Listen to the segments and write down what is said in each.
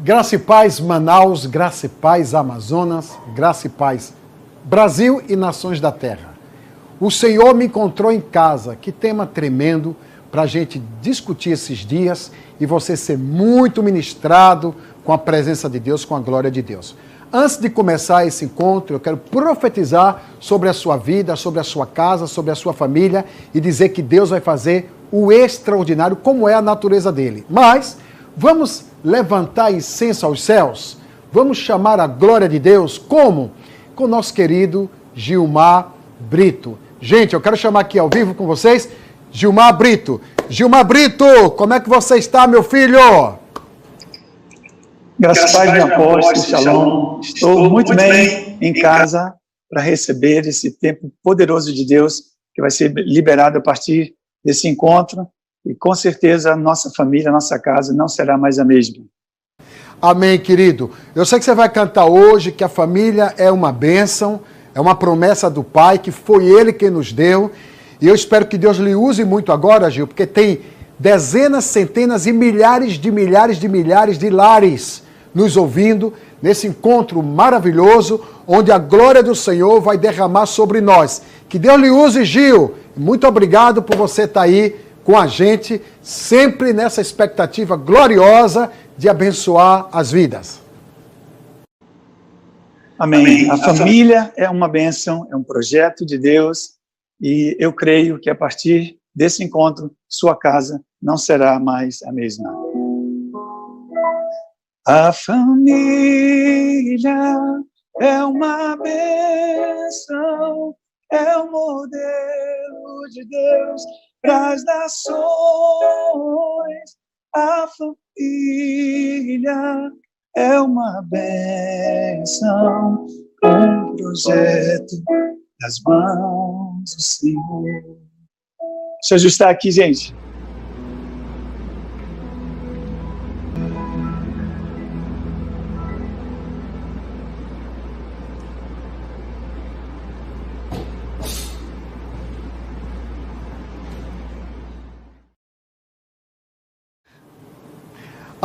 Graça e paz Manaus, graça e paz Amazonas, graça e paz Brasil e nações da terra. O Senhor me encontrou em casa, que tema tremendo para a gente discutir esses dias e você ser muito ministrado com a presença de Deus, com a glória de Deus. Antes de começar esse encontro, eu quero profetizar sobre a sua vida, sobre a sua casa, sobre a sua família e dizer que Deus vai fazer o extraordinário, como é a natureza dele. Mas vamos levantar incenso aos céus, vamos chamar a glória de Deus, como? Com o nosso querido Gilmar Brito. Gente, eu quero chamar aqui ao vivo com vocês, Gilmar Brito. Gilmar Brito, como é que você está, meu filho? Graças a Deus, meu apóstolo, shalom. Estou muito bem em casa para receber esse tempo poderoso de Deus que vai ser liberado a partir desse encontro. E com certeza a nossa família, a nossa casa não será mais a mesma. Amém, querido. Eu sei que você vai cantar hoje que a família é uma bênção, é uma promessa do Pai, que foi Ele quem nos deu. E eu espero que Deus lhe use muito agora, Gil, porque tem dezenas, centenas e milhares de lares nos ouvindo nesse encontro maravilhoso, onde a glória do Senhor vai derramar sobre nós. Que Deus lhe use, Gil. Muito obrigado por você estar aí com a gente, sempre nessa expectativa gloriosa de abençoar as vidas. Amém. A família é uma bênção, é um projeto de Deus, e eu creio que a partir desse encontro, sua casa não será mais a mesma. A família é uma bênção, é o modelo de Deus para as nações. A família é uma bênção, um projeto das mãos do Senhor. Deixa eu ajustar aqui, gente.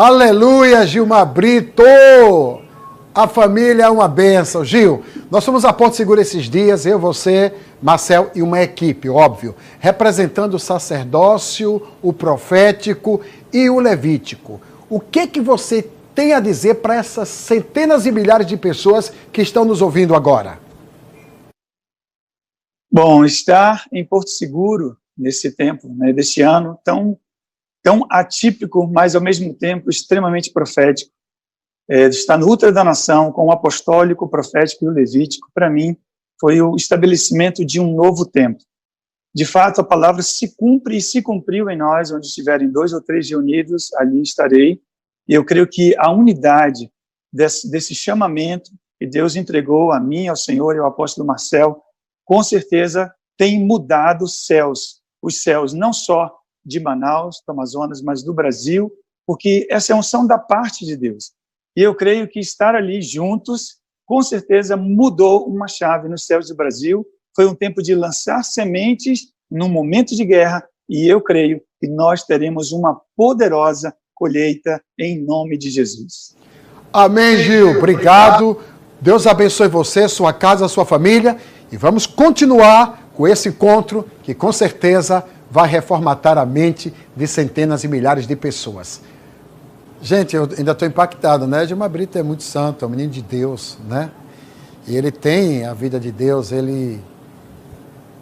Aleluia, Gilmar Brito! A família é uma bênção. Gil, nós somos a Porto Seguro esses dias, eu, você, Marcel e uma equipe, óbvio, representando o sacerdócio, o profético e o levítico. O que você tem a dizer para essas centenas e milhares de pessoas que estão nos ouvindo agora? Bom, estar em Porto Seguro nesse tempo, desse ano, tão atípico, mas ao mesmo tempo extremamente profético. Estar no ultra da nação com o apostólico, o profético e o levítico, para mim, foi o estabelecimento de um novo tempo. De fato, a palavra se cumpre e se cumpriu em nós, onde estiverem 2 ou 3 reunidos, ali estarei. E eu creio que a unidade desse chamamento que Deus entregou a mim, ao Senhor e ao apóstolo Marcel, com certeza tem mudado os céus não só de Manaus, do Amazonas, mas do Brasil, porque essa é a unção da parte de Deus. E eu creio que estar ali juntos, com certeza, mudou uma chave nos céus do Brasil. Foi um tempo de lançar sementes num momento de guerra, e eu creio que nós teremos uma poderosa colheita em nome de Jesus. Amém, Gil. Obrigado. Deus abençoe você, sua casa, sua família, e vamos continuar com esse encontro que, com certeza, vai reformatar a mente de centenas e milhares de pessoas. Gente, eu ainda estou impactado, né? Gilmar Brito é muito santo, é um menino de Deus, né? E ele tem a vida de Deus, ele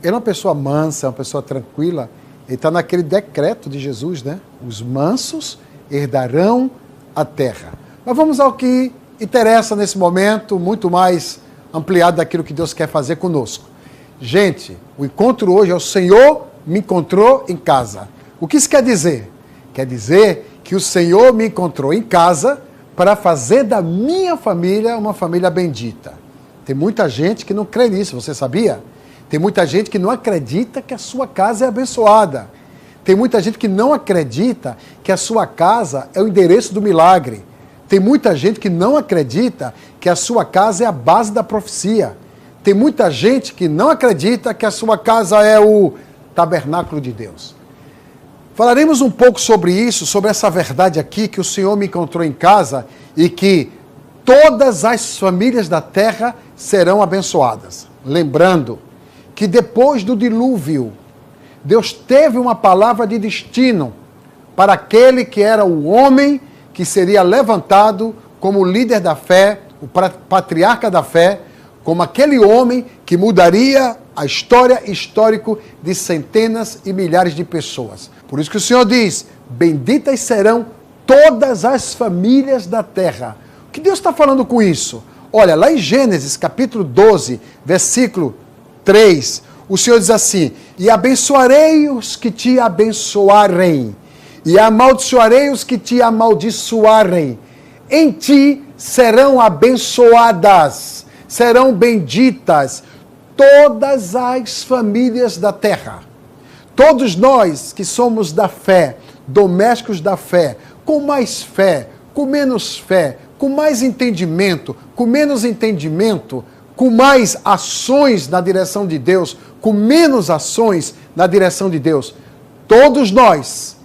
é uma pessoa mansa, é uma pessoa tranquila. Ele está naquele decreto de Jesus, né? Os mansos herdarão a terra. Mas vamos ao que interessa nesse momento, muito mais ampliado daquilo que Deus quer fazer conosco. Gente, o encontro hoje é o Senhor me encontrou em casa. O que isso quer dizer? Quer dizer que o Senhor me encontrou em casa para fazer da minha família uma família bendita. Tem muita gente que não crê nisso, você sabia? Tem muita gente que não acredita que a sua casa é abençoada. Tem muita gente que não acredita que a sua casa é o endereço do milagre. Tem muita gente que não acredita que a sua casa é a base da profecia. Tem muita gente que não acredita que a sua casa é o tabernáculo de Deus. Falaremos um pouco sobre isso, sobre essa verdade aqui, que o Senhor me encontrou em casa e que todas as famílias da terra serão abençoadas. Lembrando que depois do dilúvio, Deus teve uma palavra de destino para aquele que era o homem que seria levantado como líder da fé, o patriarca da fé, como aquele homem que mudaria a história histórica de centenas e milhares de pessoas. Por isso que o Senhor diz, benditas serão todas as famílias da terra. O que Deus está falando com isso? Olha, lá em Gênesis, capítulo 12, versículo 3, o Senhor diz assim, e abençoarei os que te abençoarem, e amaldiçoarei os que te amaldiçoarem. Em ti serão abençoadas, serão benditas todas as famílias da terra. Todos nós que somos da fé, domésticos da fé, com mais fé, com menos fé, com mais entendimento, com menos entendimento, com mais ações na direção de Deus, com menos ações na direção de Deus, todos nós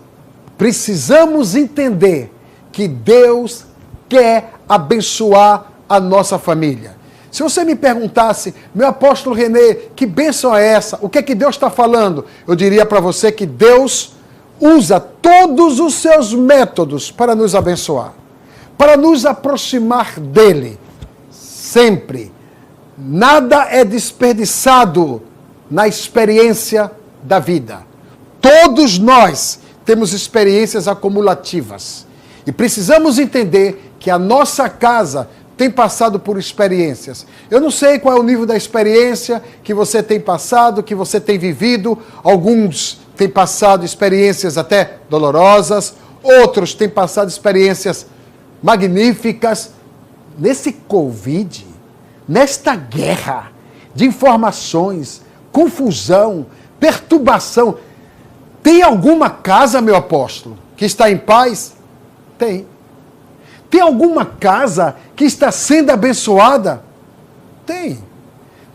precisamos entender que Deus quer abençoar a nossa família. Se você me perguntasse, meu apóstolo Renê, que bênção é essa? O que é que Deus está falando? Eu diria para você que Deus usa todos os seus métodos para nos abençoar, para nos aproximar dele, sempre. Nada é desperdiçado na experiência da vida. Todos nós temos experiências acumulativas e precisamos entender que a nossa casa tem passado por experiências. Eu não sei qual é o nível da experiência que você tem passado, que você tem vivido. Alguns têm passado experiências até dolorosas, outros têm passado experiências magníficas. Nesse Covid, nesta guerra de informações, confusão, perturbação, tem alguma casa, meu apóstolo, que está em paz? Tem. Tem alguma casa que está sendo abençoada? Tem.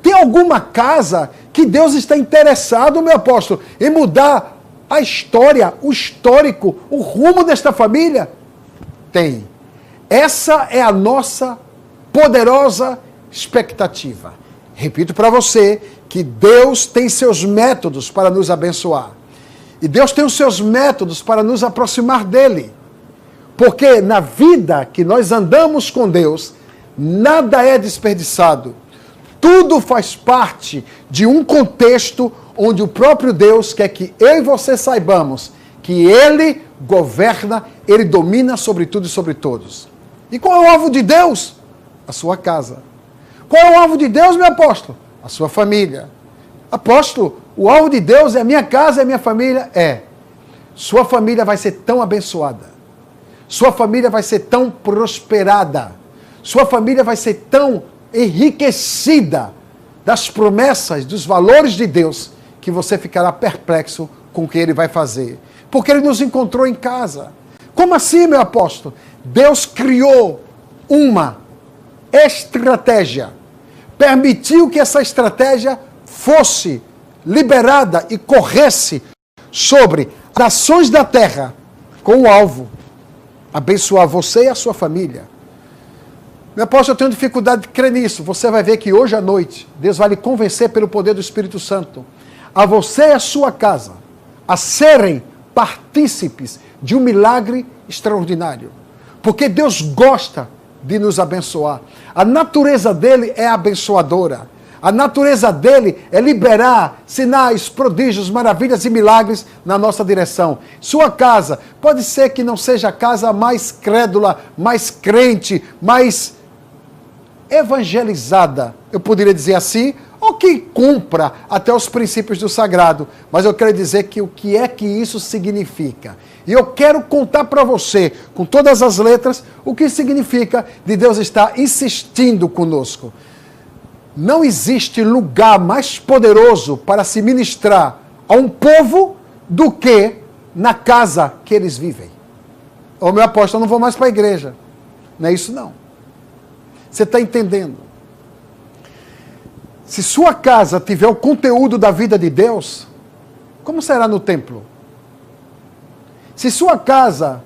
Tem alguma casa que Deus está interessado, meu apóstolo, em mudar a história, o histórico, o rumo desta família? Tem. Essa é a nossa poderosa expectativa. Repito para você que Deus tem seus métodos para nos abençoar. E Deus tem os seus métodos para nos aproximar dele. Porque na vida que nós andamos com Deus, nada é desperdiçado. Tudo faz parte de um contexto onde o próprio Deus quer que eu e você saibamos que Ele governa, Ele domina sobre tudo e sobre todos. E qual é o alvo de Deus? A sua casa. Qual é o alvo de Deus, meu apóstolo? A sua família. Apóstolo, o alvo de Deus é a minha casa, é a minha família? É. Sua família vai ser tão abençoada. Sua família vai ser tão prosperada. Sua família vai ser tão enriquecida das promessas, dos valores de Deus, que você ficará perplexo com o que Ele vai fazer. Porque Ele nos encontrou em casa. Como assim, meu apóstolo? Deus criou uma estratégia. Permitiu que essa estratégia fosse liberada e corresse sobre nações da terra com o alvo abençoar você e a sua família. Meu apóstolo, eu tenho dificuldade de crer nisso. Você vai ver que hoje à noite, Deus vai lhe convencer pelo poder do Espírito Santo, a você e a sua casa, a serem partícipes de um milagre extraordinário. Porque Deus gosta de nos abençoar. A natureza dele é abençoadora. A natureza dele é liberar sinais, prodígios, maravilhas e milagres na nossa direção. Sua casa pode ser que não seja a casa mais crédula, mais crente, mais evangelizada, eu poderia dizer assim, ou que cumpra até os princípios do sagrado. Mas eu quero dizer que o que é que isso significa. E eu quero contar para você, com todas as letras, o que significa de Deus estar insistindo conosco. Não existe lugar mais poderoso para se ministrar a um povo do que na casa que eles vivem. Ô meu apóstolo, eu não vou mais para a igreja. Não é isso não. Você está entendendo? Se sua casa tiver o conteúdo da vida de Deus, como será no templo? Se sua casa,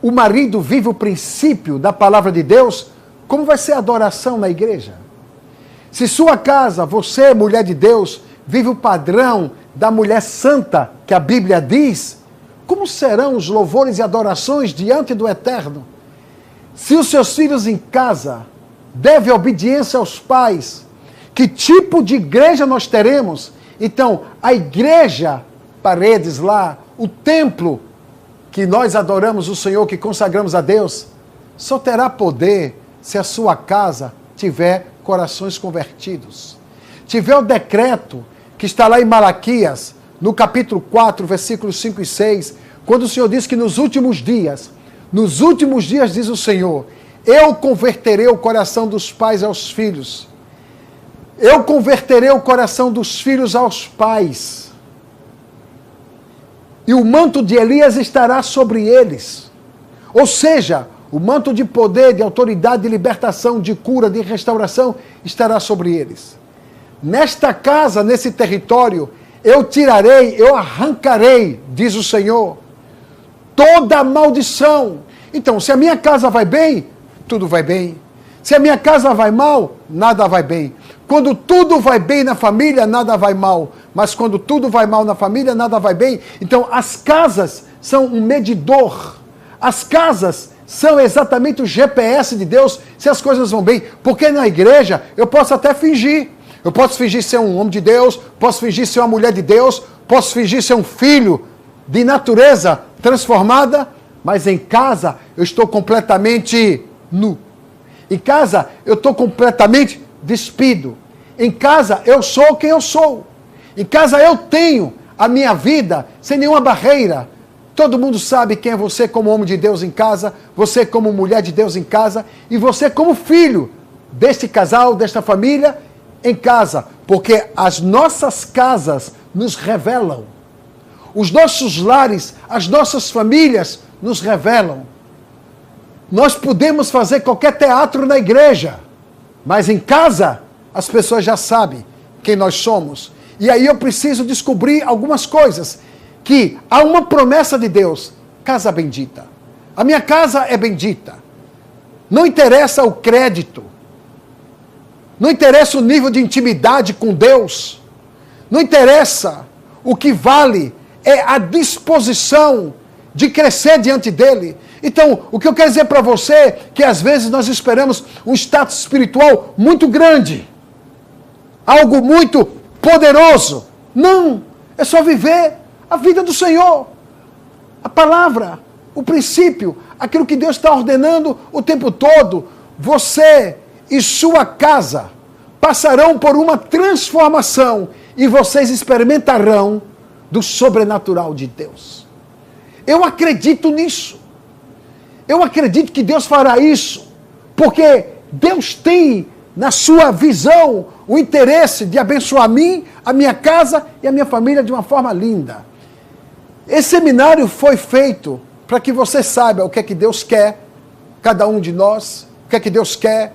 o marido vive o princípio da palavra de Deus, como vai ser a adoração na igreja? Se sua casa, você, mulher de Deus, vive o padrão da mulher santa que a Bíblia diz, como serão os louvores e adorações diante do Eterno? Se os seus filhos em casa devem obediência aos pais, que tipo de igreja nós teremos? Então, a igreja, paredes lá, o templo que nós adoramos o Senhor, que consagramos a Deus, só terá poder se a sua casa tiver corações convertidos. Tiver o decreto que está lá em Malaquias, no capítulo 4, versículos 5 e 6, quando o Senhor diz que nos últimos dias, diz o Senhor, eu converterei o coração dos pais aos filhos. Eu converterei o coração dos filhos aos pais. E o manto de Elias estará sobre eles. Ou seja, o manto de poder, de autoridade, de libertação, de cura, de restauração estará sobre eles. Nesta casa, nesse território, eu tirarei, eu arrancarei, diz o Senhor, toda a maldição. Então, se a minha casa vai bem, tudo vai bem. Se a minha casa vai mal, nada vai bem. Quando tudo vai bem na família, nada vai mal. Mas quando tudo vai mal na família, nada vai bem. Então, as casas são um medidor. As casas são exatamente o GPS de Deus, se as coisas vão bem. Porque na igreja, eu posso até fingir. Eu posso fingir ser um homem de Deus, posso fingir ser uma mulher de Deus, posso fingir ser um filho de natureza transformada, mas em casa eu estou completamente nu. Em casa eu estou completamente despido. Em casa eu sou quem eu sou. Em casa eu tenho a minha vida sem nenhuma barreira. Todo mundo sabe quem é você como homem de Deus em casa, você como mulher de Deus em casa e você como filho deste casal, desta família em casa. Porque as nossas casas nos revelam. Os nossos lares, as nossas famílias nos revelam. Nós podemos fazer qualquer teatro na igreja, mas em casa as pessoas já sabem quem nós somos. E aí eu preciso descobrir algumas coisas, que há uma promessa de Deus, casa bendita. A minha casa é bendita. Não interessa o crédito, não interessa o nível de intimidade com Deus, não interessa. O que vale é a disposição de crescer diante dele. Então, o que eu quero dizer para você é que às vezes nós esperamos um status espiritual muito grande, algo muito poderoso. Não, é só viver a vida do Senhor, a palavra, o princípio, aquilo que Deus está ordenando o tempo todo. Você e sua casa passarão por uma transformação e vocês experimentarão do sobrenatural de Deus. Eu acredito nisso. Eu acredito que Deus fará isso, porque Deus tem na sua visão o interesse de abençoar a mim, a minha casa e a minha família de uma forma linda. Esse seminário foi feito para que você saiba o que é que Deus quer, cada um de nós, o que é que Deus quer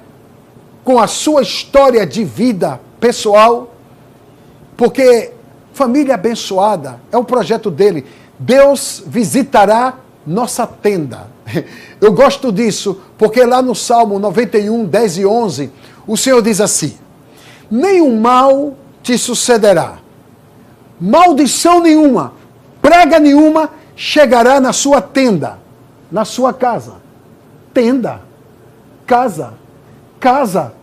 com a sua história de vida pessoal, porque família abençoada é um projeto dele. Deus visitará nossa tenda. Eu gosto disso, porque lá no Salmo 91, 10 e 11, o Senhor diz assim: nenhum mal te sucederá, maldição nenhuma, praga nenhuma chegará na sua tenda, na sua casa. Tenda, casa, casa,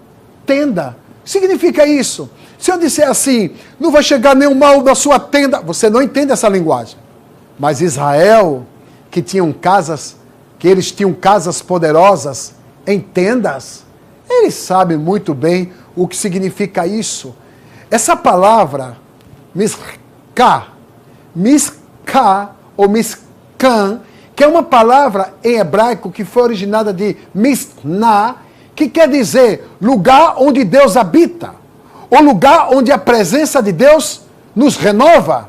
tenda. Significa isso. Se eu disser assim, não vai chegar nenhum mal na sua tenda, você não entende essa linguagem. Mas Israel, que eles tinham casas poderosas em tendas, eles sabem muito bem o que significa isso. Essa palavra, miskah ou miskan, que é uma palavra em hebraico que foi originada de misná, que quer dizer lugar onde Deus habita, ou lugar onde a presença de Deus nos renova.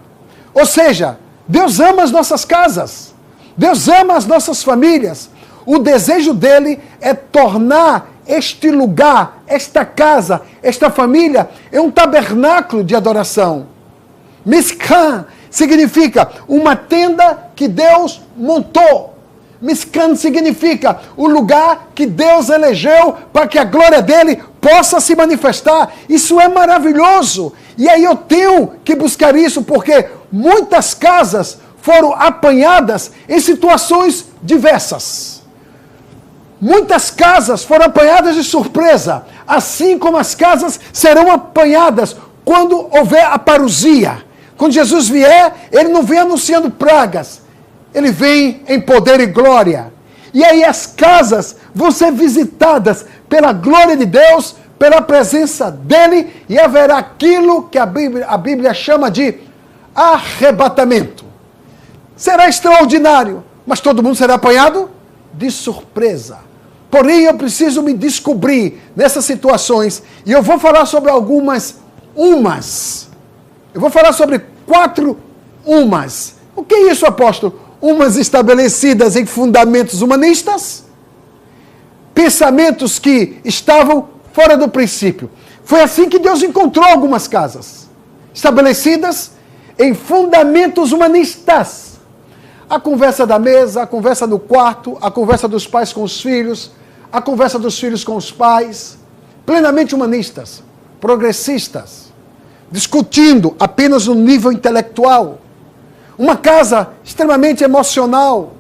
Ou seja, Deus ama as nossas casas, Deus ama as nossas famílias. O desejo dele é tornar este lugar, esta casa, esta família, é um tabernáculo de adoração. Mishkan significa uma tenda que Deus montou. Mishkan significa o lugar que Deus elegeu para que a glória dele possa se manifestar. Isso é maravilhoso. E aí eu tenho que buscar isso, porque muitas casas foram apanhadas em situações diversas. Muitas casas foram apanhadas de surpresa, assim como as casas serão apanhadas quando houver a parousia. Quando Jesus vier, ele não vem anunciando pragas, ele vem em poder e glória. E aí as casas vão ser visitadas pela glória de Deus, pela presença dele, e haverá aquilo que a Bíblia chama de arrebatamento. Será extraordinário, mas todo mundo será apanhado de surpresa. Porém, eu preciso me descobrir nessas situações, e eu vou falar sobre algumas umas. Eu vou falar sobre 4 umas. O que é isso, apóstolo? Umas estabelecidas em fundamentos humanistas, pensamentos que estavam fora do princípio. Foi assim que Deus encontrou algumas casas, estabelecidas em fundamentos humanistas. A conversa da mesa, a conversa no quarto, a conversa dos pais com os filhos, a conversa dos filhos com os pais, plenamente humanistas, progressistas, discutindo apenas no nível intelectual. Uma casa extremamente emocional,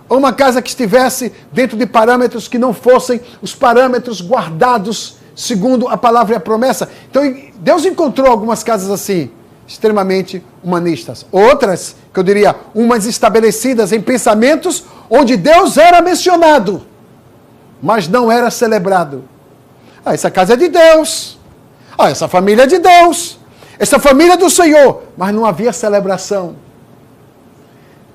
ou uma casa que estivesse dentro de parâmetros que não fossem os parâmetros guardados segundo a palavra e a promessa. Então, Deus encontrou algumas casas assim, extremamente humanistas. Outras, que eu diria, umas estabelecidas em pensamentos onde Deus era mencionado, mas não era celebrado. Ah, essa casa é de Deus. Ah, essa família é de Deus. Essa família é do Senhor. Mas não havia celebração.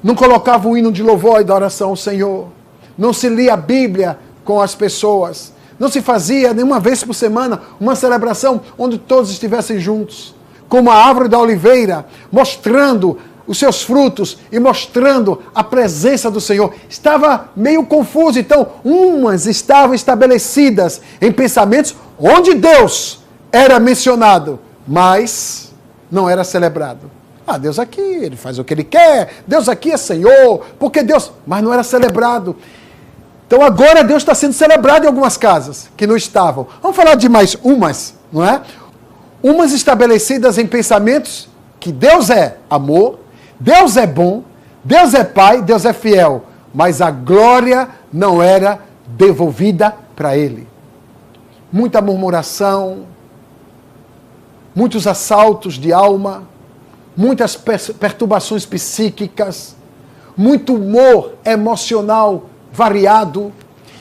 Não colocava o hino de louvor e de oração ao Senhor. Não se lia a Bíblia com as pessoas. Não se fazia nenhuma vez por semana uma celebração onde todos estivessem juntos. Como a árvore da oliveira, mostrando os seus frutos e mostrando a presença do Senhor. Estava meio confuso. Então, umas estavam estabelecidas em pensamentos onde Deus era mencionado, mas não era celebrado. Ah, Deus aqui, ele faz o que ele quer. Deus aqui é Senhor, porque Deus... Mas não era celebrado. Então agora Deus está sendo celebrado em algumas casas que não estavam. Vamos falar de mais umas, não é? Umas estabelecidas em pensamentos que Deus é amor, Deus é bom, Deus é Pai, Deus é fiel. Mas a glória não era devolvida para Ele. Muita murmuração, muitos assaltos de alma, muitas perturbações psíquicas, muito humor emocional variado,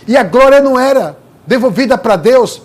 e a glória não era devolvida para Deus.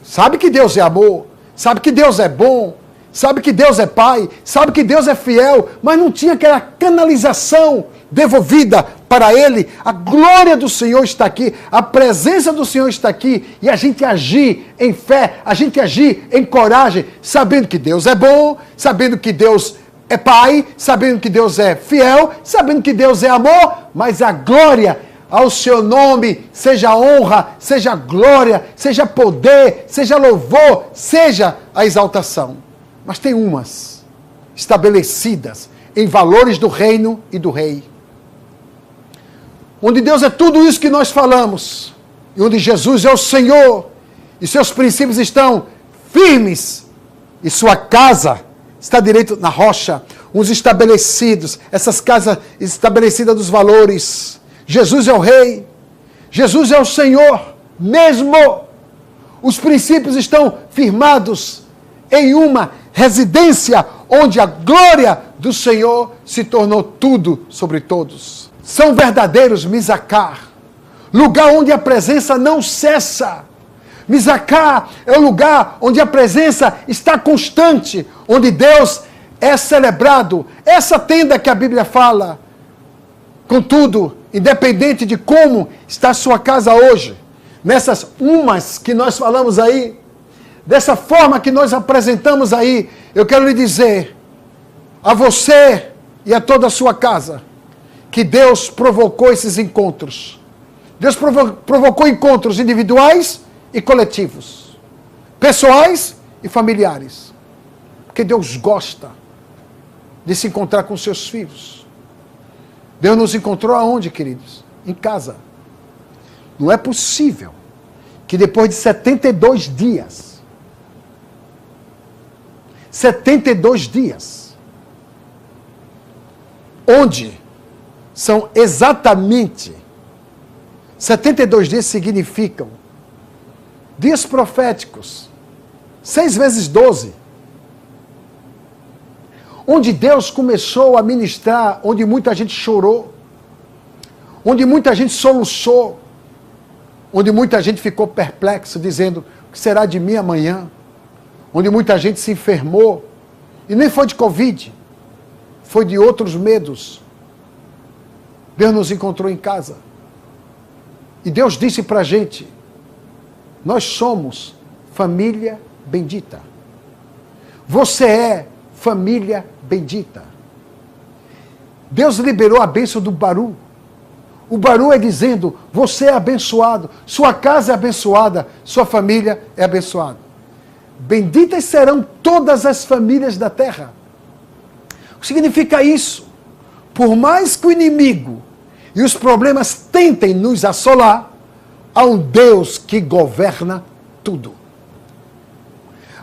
Sabe que Deus é amor, sabe que Deus é bom, sabe que Deus é Pai, sabe que Deus é fiel, mas não tinha aquela canalização devolvida para Ele. A glória do Senhor está aqui, a presença do Senhor está aqui, e a gente agir em fé, a gente agir em coragem, sabendo que Deus é bom, sabendo que Deus é Pai, sabendo que Deus é fiel, sabendo que Deus é amor, mas a glória ao seu nome, seja honra, seja glória, seja poder, seja louvor, seja a exaltação. Mas tem umas estabelecidas em valores do reino e do rei, onde Deus é tudo isso que nós falamos, e onde Jesus é o Senhor, e seus princípios estão firmes, e sua casa está direito na rocha, uns estabelecidos, essas casas estabelecidas dos valores. Jesus é o Rei, Jesus é o Senhor mesmo. Os princípios estão firmados em uma residência onde a glória do Senhor se tornou tudo sobre todos. São verdadeiros Misacar, lugar onde a presença não cessa. Misacar é o lugar onde a presença está constante, onde Deus é celebrado. Essa tenda que a Bíblia fala. Contudo, independente de como está a sua casa hoje, nessas umas que nós falamos aí, dessa forma que nós apresentamos aí, eu quero lhe dizer, a você e a toda a sua casa, que Deus provocou esses encontros. Deus provocou encontros individuais e coletivos, pessoais e familiares, porque Deus gosta de se encontrar com seus filhos. Deus nos encontrou aonde, queridos? Em casa. Não é possível que depois de 72 dias, 72 dias, onde são exatamente 72 dias significam dias proféticos, 6 vezes 12, onde Deus começou a ministrar, onde muita gente chorou, onde muita gente soluçou, onde muita gente ficou perplexa, dizendo, o que será de mim amanhã? Onde muita gente se enfermou, e nem foi de Covid, foi de outros medos. Deus nos encontrou em casa. E Deus disse para a gente, nós somos família bendita. Você é família bendita. Deus liberou a bênção do Baru. O Baru é dizendo, você é abençoado, sua casa é abençoada, sua família é abençoada. Benditas serão todas as famílias da terra. O que significa isso? Por mais que o inimigo e os problemas tentem nos assolar, há um Deus que governa tudo.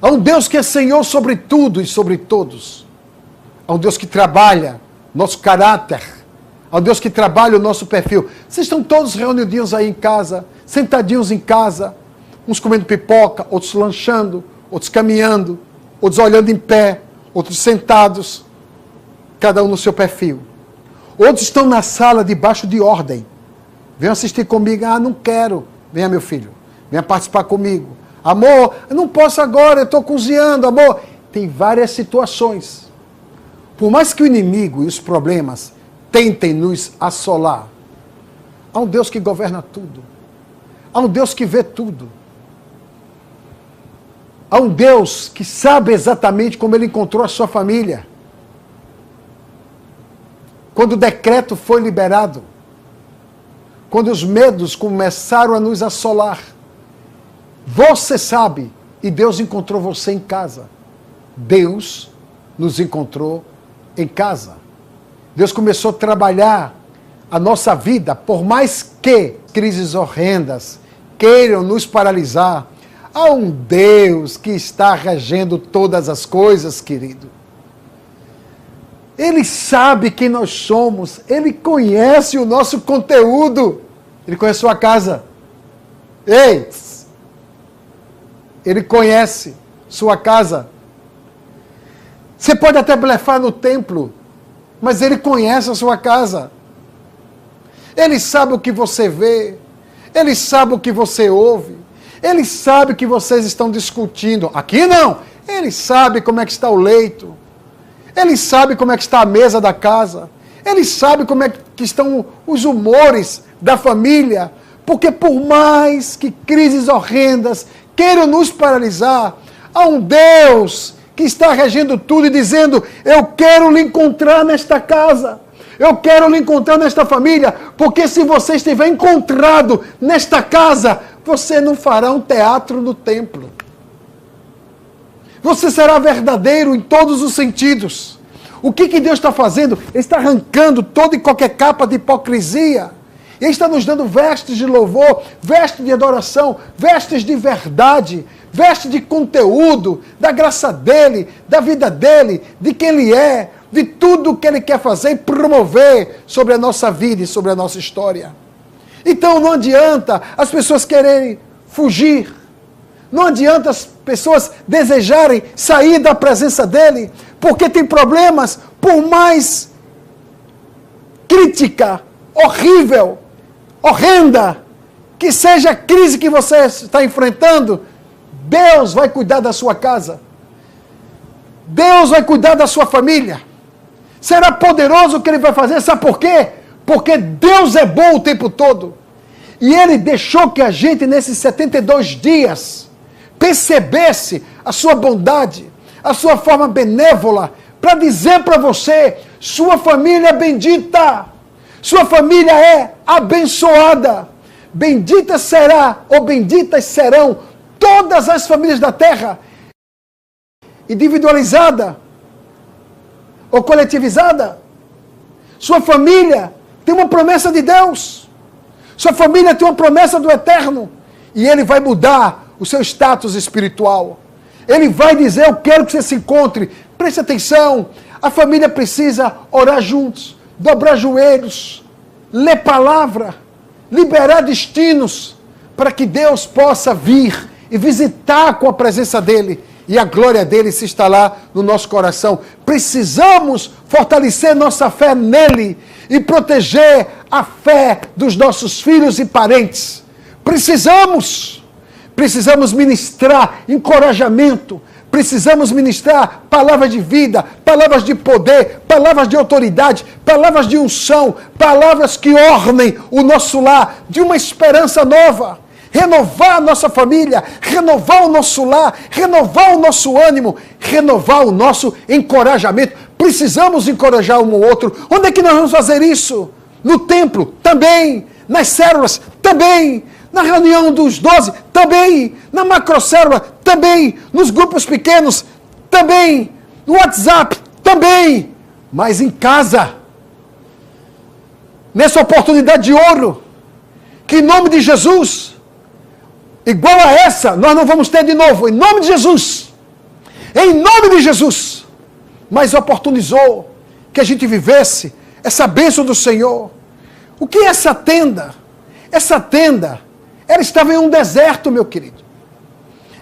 Há um Deus que é Senhor sobre tudo e sobre todos. Há um Deus que trabalha nosso caráter. Há um Deus que trabalha o nosso perfil. Vocês estão todos reunidinhos aí em casa, sentadinhos em casa, uns comendo pipoca, outros lanchando, outros caminhando, outros olhando em pé, outros sentados, cada um no seu perfil. Outros estão na sala debaixo de ordem. Venham assistir comigo. Ah, não quero. Venha, meu filho. Venha participar comigo. Amor, eu não posso agora, eu estou cozinhando, amor. Tem várias situações. Por mais que o inimigo e os problemas tentem nos assolar, há um Deus que governa tudo. Há um Deus que vê tudo. Há um Deus que sabe exatamente como ele encontrou a sua família. Quando o decreto foi liberado, quando os medos começaram a nos assolar, você sabe, e Deus encontrou você em casa. Deus nos encontrou em casa. Deus começou a trabalhar a nossa vida, por mais que crises horrendas queiram nos paralisar, há um Deus que está regendo todas as coisas, querido. Ele sabe quem nós somos, ele conhece o nosso conteúdo, ele conhece sua casa. Ei! Ele conhece sua casa. Você pode até blefar no templo, mas ele conhece a sua casa. Ele sabe o que você vê, ele sabe o que você ouve, ele sabe o que vocês estão discutindo. Aqui não, ele sabe como é que está o leito. Ele sabe como é que está a mesa da casa. Ele sabe como é que estão os humores da família. Porque por mais que crises horrendas queiram nos paralisar, há um Deus que está regendo tudo e dizendo, eu quero lhe encontrar nesta casa. Eu quero lhe encontrar nesta família. Porque se você estiver encontrado nesta casa, você não fará um teatro no templo. Você será verdadeiro em todos os sentidos. O que Deus está fazendo? Ele está arrancando toda e qualquer capa de hipocrisia. Ele está nos dando vestes de louvor, vestes de adoração, vestes de verdade, vestes de conteúdo, da graça dele, da vida dele, de quem ele é, de tudo que ele quer fazer e promover sobre a nossa vida e sobre a nossa história. Então não adianta as pessoas quererem fugir. Não adianta as pessoas desejarem sair da presença dele, porque tem problemas, por mais crítica, horrível, horrenda, que seja a crise que você está enfrentando, Deus vai cuidar da sua casa. Deus vai cuidar da sua família. Será poderoso o que ele vai fazer, sabe por quê? Porque Deus é bom o tempo todo. E ele deixou que a gente, nesses 72 dias, percebesse a sua bondade, a sua forma benévola, para dizer para você, sua família é bendita, sua família é abençoada, bendita será, ou benditas serão, todas as famílias da terra, individualizada. ou coletivizada. Sua família tem uma promessa de Deus. Sua família tem uma promessa do Eterno. E Ele vai mudar o seu status espiritual. Ele vai dizer, eu quero que você se encontre. Preste atenção, a família precisa orar juntos, dobrar joelhos, ler palavra, liberar destinos, para que Deus possa vir e visitar com a presença dEle e a glória dEle se instalar no nosso coração. Precisamos fortalecer nossa fé nele e proteger a fé dos nossos filhos e parentes. Precisamos ministrar encorajamento, precisamos ministrar palavras de vida, palavras de poder, palavras de autoridade, palavras de unção, palavras que ornem o nosso lar de uma esperança nova. Renovar a nossa família, renovar o nosso lar, renovar o nosso ânimo, renovar o nosso encorajamento. Precisamos encorajar um ao outro. Onde é que nós vamos fazer isso? No templo, também. Nas células, também. Na reunião dos 12, também. Na macrocélula, também. Nos grupos pequenos, também. No WhatsApp, também. Mas em casa, nessa oportunidade de ouro, que em nome de Jesus, igual a essa, nós não vamos ter de novo. Em nome de Jesus. Em nome de Jesus. Mas oportunizou que a gente vivesse essa bênção do Senhor. O que é essa tenda? Essa tenda, ela estava em um deserto, meu querido.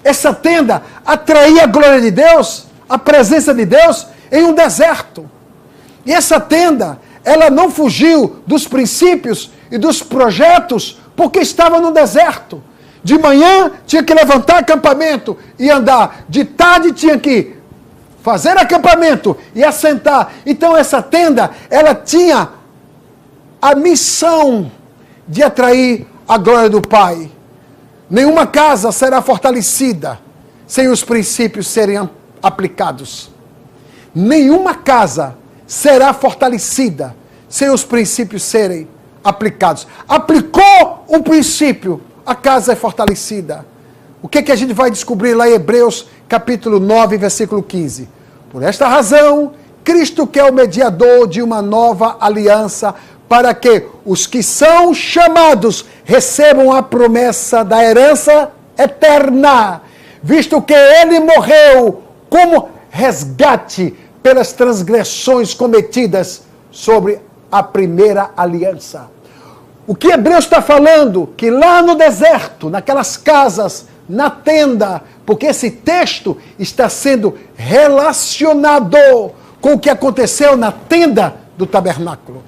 Essa tenda atraía a glória de Deus, a presença de Deus, em um deserto. E essa tenda, ela não fugiu dos princípios e dos projetos, porque estava no deserto. De manhã tinha que levantar acampamento e andar. De tarde tinha que fazer acampamento e assentar. Então essa tenda, ela tinha a missão de atrair a glória do Pai. Nenhuma casa será fortalecida sem os princípios serem aplicados. Nenhuma casa será fortalecida sem os princípios serem aplicados. Aplicou um princípio, a casa é fortalecida. O que a gente vai descobrir lá em Hebreus, capítulo 9, versículo 15? Por esta razão, Cristo, que é o mediador de uma nova aliança, para que os que são chamados recebam a promessa da herança eterna, visto que ele morreu como resgate pelas transgressões cometidas sobre a primeira aliança. O que Hebreus está falando? Que lá no deserto, naquelas casas, na tenda, porque esse texto está sendo relacionado com o que aconteceu na tenda do tabernáculo,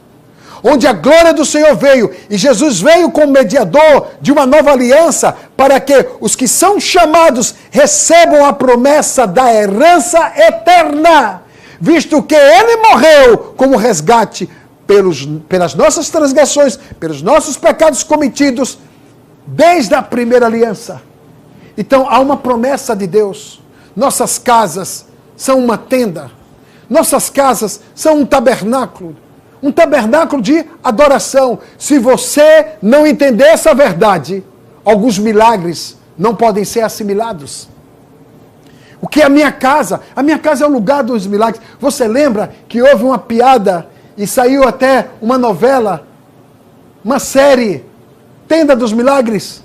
onde a glória do Senhor veio, e Jesus veio como mediador de uma nova aliança, para que os que são chamados recebam a promessa da herança eterna, visto que ele morreu como resgate pelas nossas transgressões, pelos nossos pecados cometidos, desde a primeira aliança. Então há uma promessa de Deus. Nossas casas são uma tenda, nossas casas são um tabernáculo de adoração. Se você não entender essa verdade, alguns milagres não podem ser assimilados. O que é a minha casa? A minha casa é o lugar dos milagres. Você lembra que houve uma piada e saiu até uma novela, uma série, Tenda dos Milagres?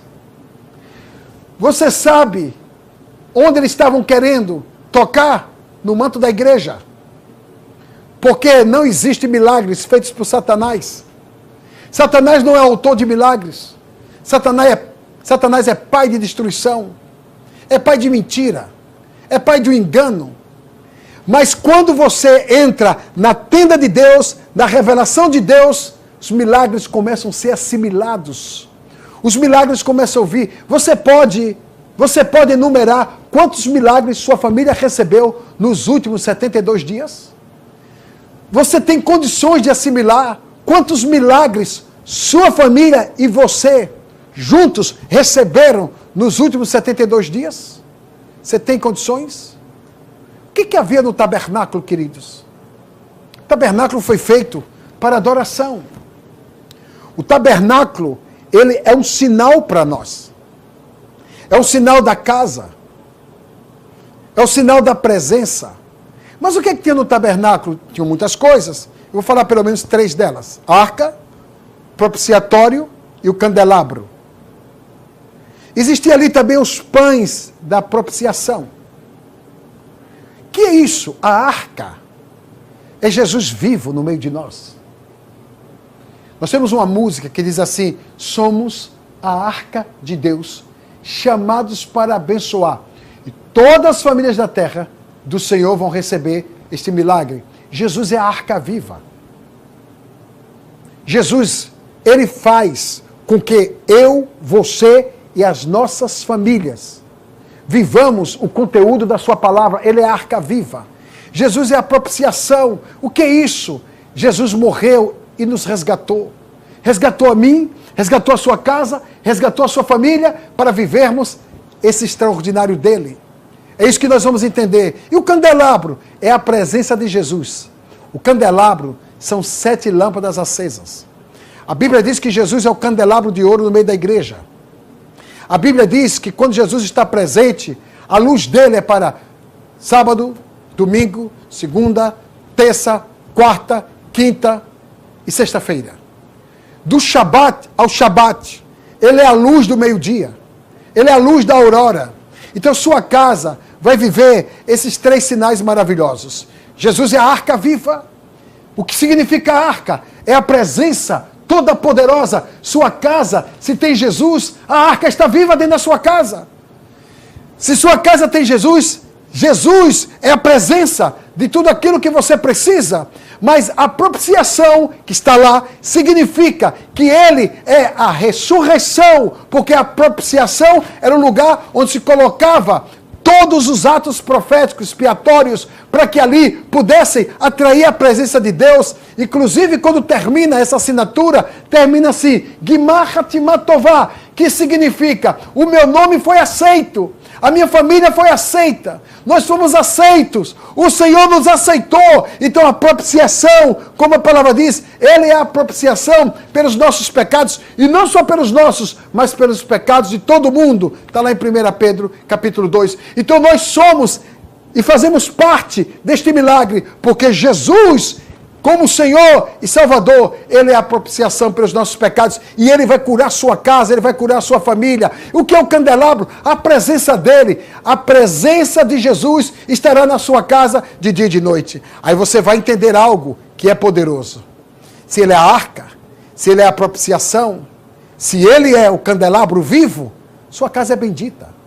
Você sabe onde eles estavam querendo tocar? No manto da igreja. Porque não existem milagres feitos por Satanás. Satanás não é autor de milagres. Satanás é pai de destruição. É pai de mentira. É pai de um engano. Mas quando você entra na tenda de Deus, na revelação de Deus, os milagres começam a ser assimilados. Os milagres começam a vir. Você pode enumerar quantos milagres sua família recebeu nos últimos 72 dias? Você tem condições de assimilar quantos milagres sua família e você juntos receberam nos últimos 72 dias? Você tem condições? O que havia no tabernáculo, queridos? O tabernáculo foi feito para adoração. O tabernáculo, ele é um sinal para nós. É um sinal da casa. É o sinal da presença. Mas o que tinha no tabernáculo? Tinham muitas coisas. Eu vou falar pelo menos 3 delas. A arca, propiciatório e o candelabro. Existia ali também os pães da propiciação. Que é isso? A arca é Jesus vivo no meio de nós. Nós temos uma música que diz assim: somos a arca de Deus, chamados para abençoar. E todas as famílias da terra do Senhor vão receber este milagre. Jesus é a arca viva. Jesus, ele faz com que eu, você e as nossas famílias vivamos o conteúdo da sua palavra. Ele é a arca viva. Jesus é a propiciação. O que é isso? Jesus morreu e nos resgatou. Resgatou a mim, resgatou a sua casa, resgatou a sua família para vivermos esse extraordinário dele. É isso que nós vamos entender. E o candelabro é a presença de Jesus. O candelabro são 7 lâmpadas acesas. A Bíblia diz que Jesus é o candelabro de ouro no meio da igreja. A Bíblia diz que quando Jesus está presente, a luz dele é para sábado, domingo, segunda, terça, quarta, quinta e sexta-feira. Do Shabat ao Shabat, ele é a luz do meio-dia. Ele é a luz da aurora. Então sua casa vai viver esses 3 sinais maravilhosos. Jesus é a arca viva. O que significa arca? É a presença toda poderosa. Sua casa, se tem Jesus, a arca está viva dentro da sua casa. Se sua casa tem Jesus, Jesus é a presença de tudo aquilo que você precisa. Mas a propiciação que está lá significa que ele é a ressurreição, porque a propiciação era o lugar onde se colocava todos os atos proféticos, expiatórios, para que ali pudessem atrair a presença de Deus. Inclusive, quando termina essa assinatura, termina assim: Gimar Hatimat Tová, que significa: o meu nome foi aceito, a minha família foi aceita, nós fomos aceitos, o Senhor nos aceitou. Então a propiciação, como a palavra diz, ele é a propiciação pelos nossos pecados, e não só pelos nossos, mas pelos pecados de todo mundo. Está lá em 1 Pedro, capítulo 2. Então nós somos e fazemos parte deste milagre, porque Jesus, como Senhor e Salvador, ele é a propiciação pelos nossos pecados, e ele vai curar sua casa, ele vai curar sua família. O que é o candelabro? A presença dele. A presença de Jesus estará na sua casa de dia e de noite. Aí você vai entender algo que é poderoso. Se ele é a arca, se ele é a propiciação, se ele é o candelabro vivo, sua casa é bendita.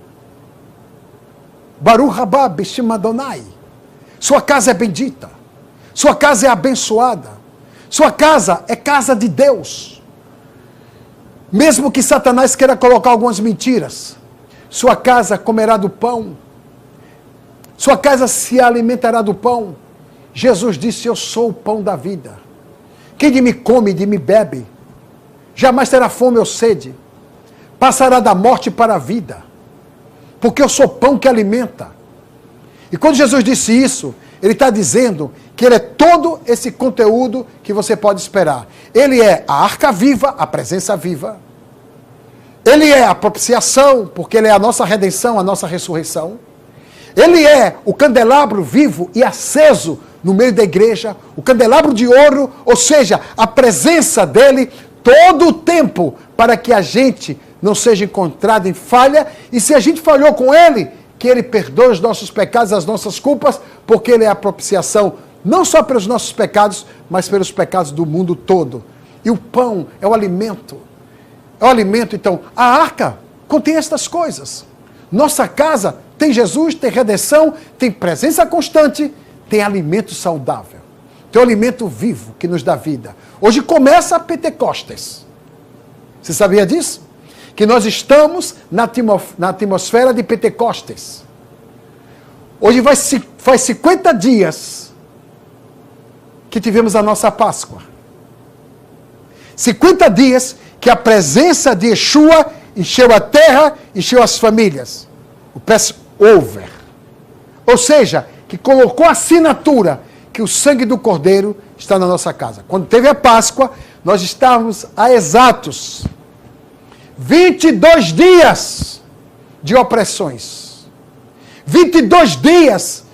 Baruch haba b'shem Adonai. Sua casa é bendita. Sua casa é abençoada. Sua casa é casa de Deus. Mesmo que Satanás queira colocar algumas mentiras, sua casa comerá do pão. Sua casa se alimentará do pão. Jesus disse: eu sou o pão da vida. Quem de mim come e de mim bebe, jamais terá fome ou sede. Passará da morte para a vida. Porque eu sou pão que alimenta. E quando Jesus disse isso, ele está dizendo que ele é todo esse conteúdo que você pode esperar. Ele é a arca viva, a presença viva. Ele é a propiciação, porque ele é a nossa redenção, a nossa ressurreição. Ele é o candelabro vivo e aceso no meio da igreja, o candelabro de ouro, ou seja, a presença dele todo o tempo, para que a gente não seja encontrado em falha, e se a gente falhou com ele, que ele perdoe os nossos pecados, as nossas culpas, porque ele é a propiciação, não só pelos nossos pecados, mas pelos pecados do mundo todo. E o pão é o alimento. É o alimento, então. A arca contém estas coisas. Nossa casa tem Jesus, tem redenção, tem presença constante, tem alimento saudável. Tem o alimento vivo que nos dá vida. Hoje começa a Pentecostes. Você sabia disso? Que nós estamos na atmosfera de Pentecostes. Hoje faz 50 dias que tivemos a nossa Páscoa. 50 dias que a presença de Yeshua encheu a terra, encheu as famílias. O Passover. Ou seja, que colocou a assinatura que o sangue do Cordeiro está na nossa casa. Quando teve a Páscoa, nós estávamos a exatos 22 dias de opressões. 22 dias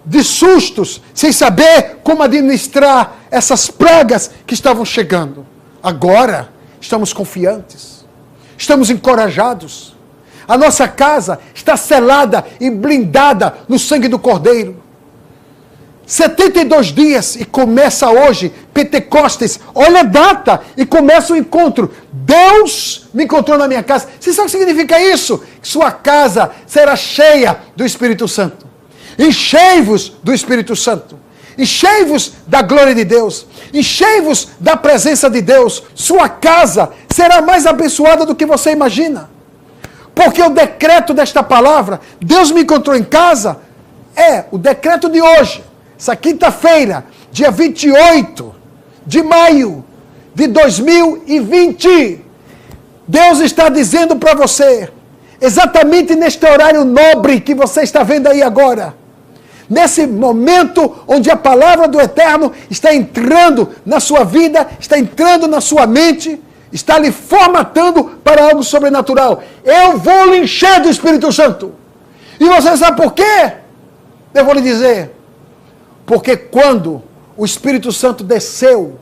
de sustos, sem saber como administrar essas pragas que estavam chegando. Agora, estamos confiantes, estamos encorajados. A nossa casa está selada e blindada no sangue do Cordeiro. 72 dias e começa hoje, Pentecostes, olha a data e começa o encontro. Deus me encontrou na minha casa. Você sabe o que significa isso? Que sua casa será cheia do Espírito Santo. Enchei-vos do Espírito Santo. Enchei-vos da glória de Deus. Enchei-vos da presença de Deus. Sua casa será mais abençoada do que você imagina. Porque o decreto desta palavra, Deus me encontrou em casa, é o decreto de hoje. Essa quinta-feira, dia 28 de maio de 2020. Deus está dizendo para você, exatamente neste horário nobre que você está vendo aí agora, nesse momento onde a palavra do Eterno está entrando na sua vida, está entrando na sua mente, está lhe formatando para algo sobrenatural. Eu vou lhe encher do Espírito Santo. E você sabe por quê? Eu vou lhe dizer. Porque quando o Espírito Santo desceu,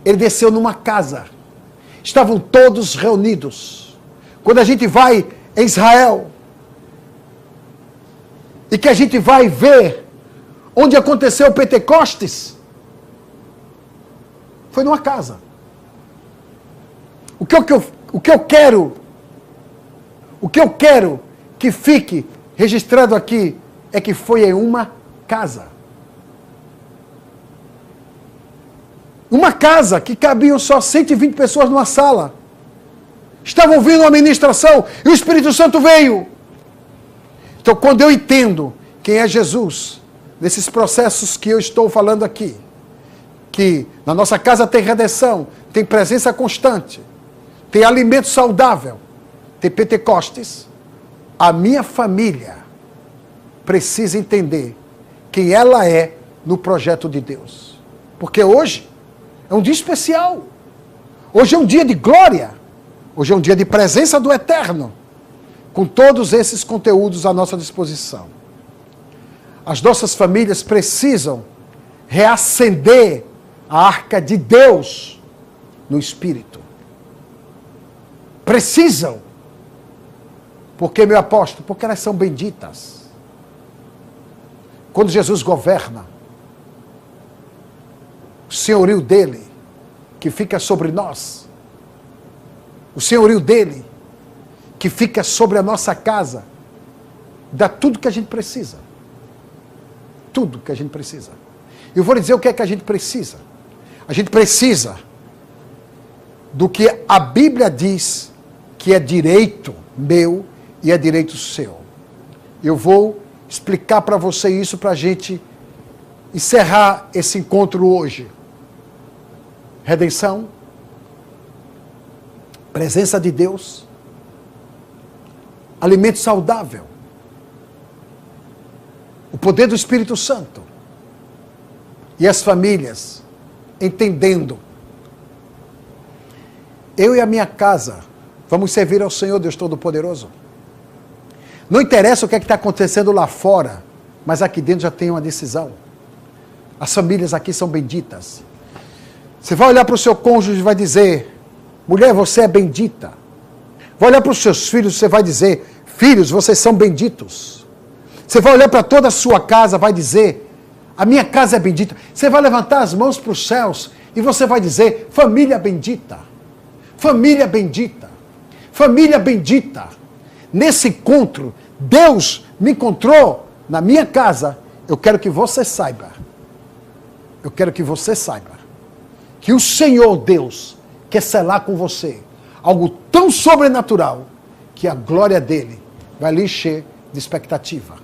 ele desceu numa casa. Estavam todos reunidos. Quando a gente vai em Israel, e que a gente vai ver onde aconteceu o Pentecostes, foi numa casa. O que eu quero que fique registrado aqui é que foi em uma casa. Uma casa que cabiam só 120 pessoas numa sala. Estavam ouvindo uma ministração e o Espírito Santo veio. Então, quando eu entendo quem é Jesus, nesses processos que eu estou falando aqui, que na nossa casa tem redenção, tem presença constante, tem alimento saudável, tem Pentecostes, a minha família precisa entender quem ela é no projeto de Deus. Porque hoje é um dia especial. Hoje é um dia de glória. Hoje é um dia de presença do Eterno. Com todos esses conteúdos à nossa disposição. As nossas famílias precisam reacender a arca de Deus no Espírito. Precisam. Por que, meu apóstolo? Porque elas são benditas. Quando Jesus governa, o senhorio dele, que fica sobre nós, o senhorio dele, que fica sobre a nossa casa, dá tudo que a gente precisa. Tudo que a gente precisa. Eu vou lhe dizer o que é que a gente precisa. A gente precisa do que a Bíblia diz que é direito meu e é direito seu. Eu vou explicar para você isso para a gente encerrar esse encontro hoje. Redenção, presença de Deus, alimento saudável, o poder do Espírito Santo e as famílias entendendo. Eu e a minha casa vamos servir ao Senhor Deus Todo-Poderoso. Não interessa o que é que está acontecendo lá fora, mas aqui dentro já tem uma decisão. As famílias aqui são benditas. Você vai olhar para o seu cônjuge e vai dizer, mulher, você é bendita. Vai olhar para os seus filhos e você vai dizer, filhos, vocês são benditos. Você vai olhar para toda a sua casa e vai dizer, a minha casa é bendita. Você vai levantar as mãos para os céus e você vai dizer, família bendita. Família bendita. Família bendita. Nesse encontro, Deus me encontrou na minha casa. Eu quero que você saiba. Eu quero que você saiba que o Senhor Deus quer selar com você algo tão sobrenatural que a glória dele vai lhe encher de expectativa.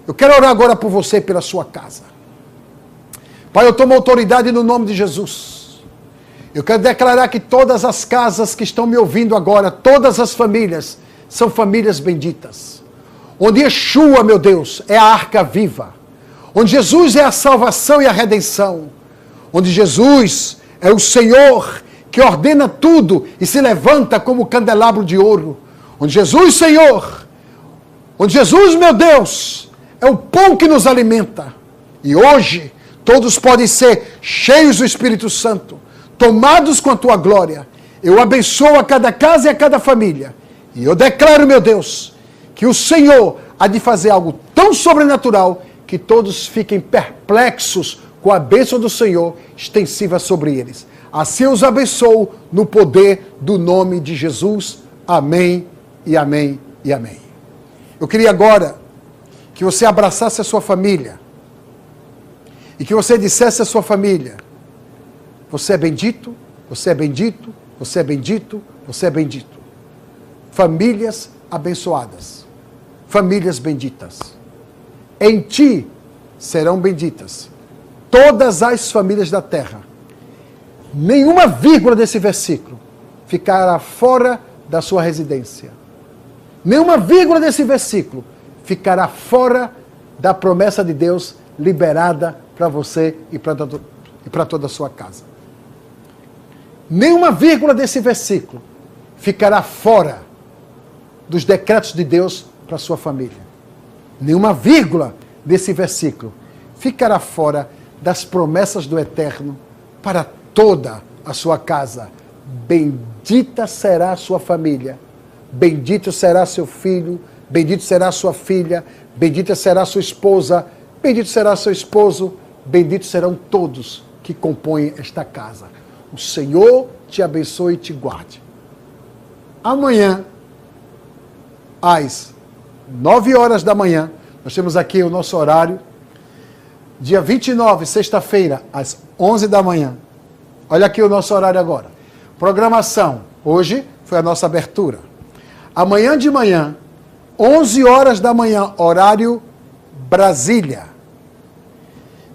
Eu quero orar agora por você e pela sua casa. Pai, eu tomo autoridade no nome de Jesus. Eu quero declarar que todas as casas que estão me ouvindo agora, todas as famílias, são famílias benditas. Onde Yeshua, meu Deus, é a arca viva. Onde Jesus é a salvação e a redenção. Onde Jesus é o Senhor que ordena tudo e se levanta como candelabro de ouro. Onde Jesus, Senhor, onde Jesus, meu Deus, é o pão que nos alimenta. E hoje, todos podem ser cheios do Espírito Santo, tomados com a tua glória. Eu abençoo a cada casa e a cada família. E eu declaro, meu Deus, que o Senhor há de fazer algo tão sobrenatural que todos fiquem perplexos com a bênção do Senhor extensiva sobre eles. Assim os abençoo no poder do nome de Jesus. Amém e amém e amém. Eu queria agora que você abraçasse a sua família e que você dissesse à sua família: você é bendito, você é bendito, você é bendito, você é bendito. Famílias abençoadas, famílias benditas. Em ti serão benditas todas as famílias da terra. Nenhuma vírgula desse versículo ficará fora da sua residência. Nenhuma vírgula desse versículo ficará fora da promessa de Deus liberada para você e para toda a sua casa. Nenhuma vírgula desse versículo ficará fora dos decretos de Deus para a sua família. Nenhuma vírgula desse versículo ficará fora das promessas do Eterno para toda a sua casa. Bendita será a sua família, bendito será seu filho, bendito será sua filha, bendita será sua esposa, bendito será seu esposo, benditos serão todos que compõem esta casa. O Senhor te abençoe e te guarde. Amanhã, às 9 horas da manhã, nós temos aqui o nosso horário. Dia 29, sexta-feira, às 11 da manhã. Olha aqui o nosso horário agora. Programação. Hoje foi a nossa abertura. Amanhã de manhã, 11 horas da manhã, horário Brasília.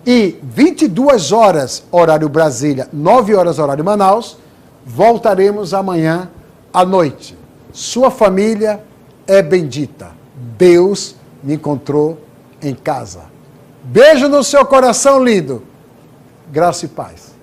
E 22 horas, horário Brasília, 9 horas, horário Manaus, voltaremos amanhã à noite. Sua família é bendita. Deus me encontrou em casa. Beijo no seu coração lindo. Graça e paz.